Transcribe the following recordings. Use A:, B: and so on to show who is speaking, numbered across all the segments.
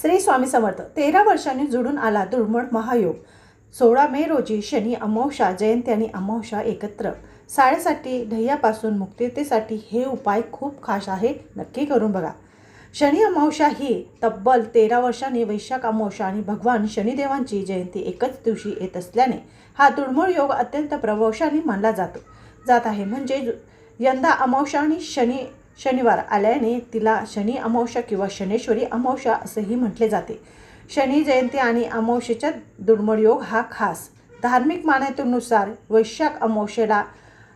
A: श्री स्वामी समर्थ. 13 वर्षांनी जुळून आला दुर्मिळ महायोग. 16 मे रोजी शनी अमावस्या, जयंती आणि अमावस्या एकत्र. साडेसाठी ध्येयापासून मुक्ततेसाठी हे उपाय खूप खास आहे, नक्की करून बघा. शनी अमावस्या ही तब्बल 13 वर्षांनी वैशाख अमावस्या आणि भगवान शनिदेवांची जयंती एकच दिवशी येत असल्याने हा दुर्मिळ योग अत्यंत प्रभावशाली मानला जात आहे. म्हणजे यंदा अमावस्या आणि शनिवार आल्याने तिला शनी अमावस्या किंवा शनेश्वरी अमावस्या असेही म्हटले जाते. शनी जयंती आणि अमावस्येचा दुर्मिळ योग हा खास. धार्मिक मान्यतेनुसार वैशाख अमावस्येला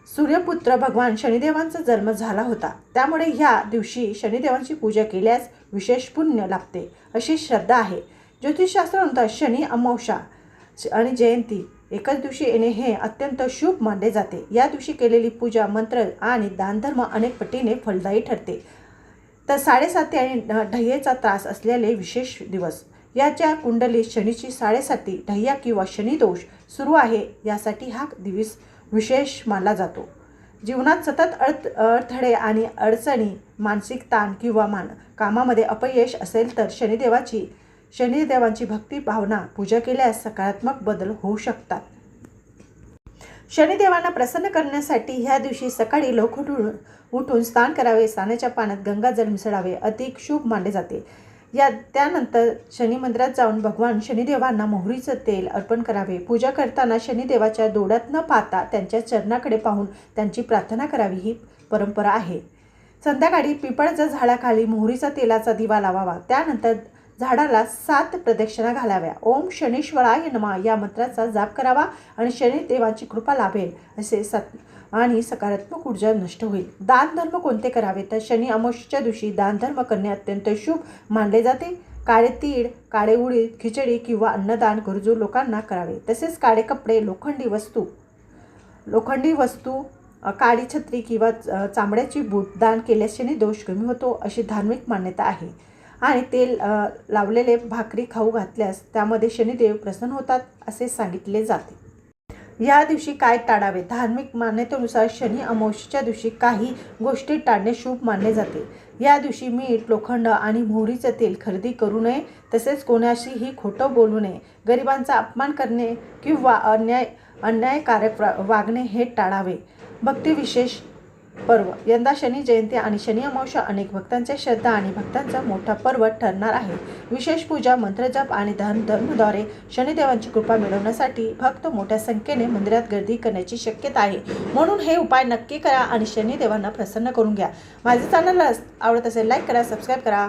A: सूर्यपुत्र भगवान शनिदेवांचा जन्म झाला होता. त्यामुळे ह्या दिवशी शनिदेवांची पूजा केल्यास विशेष पुण्य लाभते अशी श्रद्धा आहे. ज्योतिषशास्त्रानुसार शनी अमावस्या आणि जयंती एकाच दिवशी येणे हे अत्यंत शुभ मानले जाते. या दिवशी केलेली पूजा, मंत्र आणि दानधर्म अनेक पटीने फलदायी ठरते. तर 7.5 आणि ढय्येचा त्रास असलेले विशेष दिवस. याच्या कुंडलीत शनीची 7.5 ढय्या किंवा शनिदोष सुरू आहे, यासाठी हा दिवस विशेष मानला जातो. जीवनात सतत अडथळे आणि अडचणी, मानसिक ताण किंवा कामामध्ये अपयश असेल तर शनिदेवांची भक्ती भावना पूजा केल्यास सकारात्मक बदल होऊ शकतात. शनिदेवांना प्रसन्न करण्यासाठी ह्या दिवशी सकाळी लवकर उठून स्नान करावे. स्नानाच्या पाण्यात गंगाजल मिसळावे अधिक शुभ मानले जाते. त्यानंतर शनी मंदिरात जाऊन भगवान शनिदेवांना मोहरीचं तेल अर्पण करावे. पूजा करताना शनिदेवाच्या डोळ्यात न पाहता त्यांच्या चरणाकडे पाहून त्यांची प्रार्थना करावी, ही परंपरा आहे. संध्याकाळी पिंपळाच्या झाडाखाली मोहरीचा तेलाचा दिवा लावावा. त्यानंतर झाडाला 7 प्रदक्षिणा घालाव्या. ओम शनीश्वराय नमः या मंत्राचा जाप करावा आणि शनिदेवांची कृपा लाभेल असे आणि सकारात्मक ऊर्जा नष्ट होईल. दानधर्म कोणते करावे तर शनी अमावस्येच्या दिवशी दानधर्म करणे अत्यंत शुभ मानले जाते. काळे तीळ, काळे उडीद, खिचडी किंवा अन्नदान गरजू लोकांना करावे. तसेच काळे कपडे, लोखंडी वस्तू, काळी छत्री किंवा चांबड्याची बूट दान केल्यास शनी दोष कमी होतो अशी धार्मिक मान्यता आहे. आणि तेल लावलेले भाकरी खाऊ घातल्यास त्यामध्ये शनिदेव प्रसन्न होतात असे सांगितले जाते. या दिवशी काय टाळावे. धार्मिक मान्यतेनुसार शनी अमावस्येच्या दिवशी काही गोष्टी टाळणे शुभ मानले जाते. या दिवशी मीठ, लोखंड आणि मोहरीचे तेल खरेदी करू नये. तसेच कोणाशीही खोटं बोलू नये. गरिबांचा अपमान करणे किंवा अन्यायकारक वागणे हे टाळावे. भक्ती विशेष पर्व. यंदा शनी जयंती आणि शनी अमावस्या अनेक भक्तांच्या श्रद्धा आणि भक्तांचा मोठा पर्व ठरणार आहे. विशेष पूजा, मंत्रजप आणि दानधर्माद्वारे शनिदेवांची कृपा मिळवण्यासाठी भक्त मोठ्या संख्येने मंदिरात गर्दी करण्याची शक्यता आहे. म्हणून हे उपाय नक्की करा आणि शनिदेवांना प्रसन्न करून घ्या. माझे चॅनल आवडत असेल लाईक करा, सबस्क्राईब करा.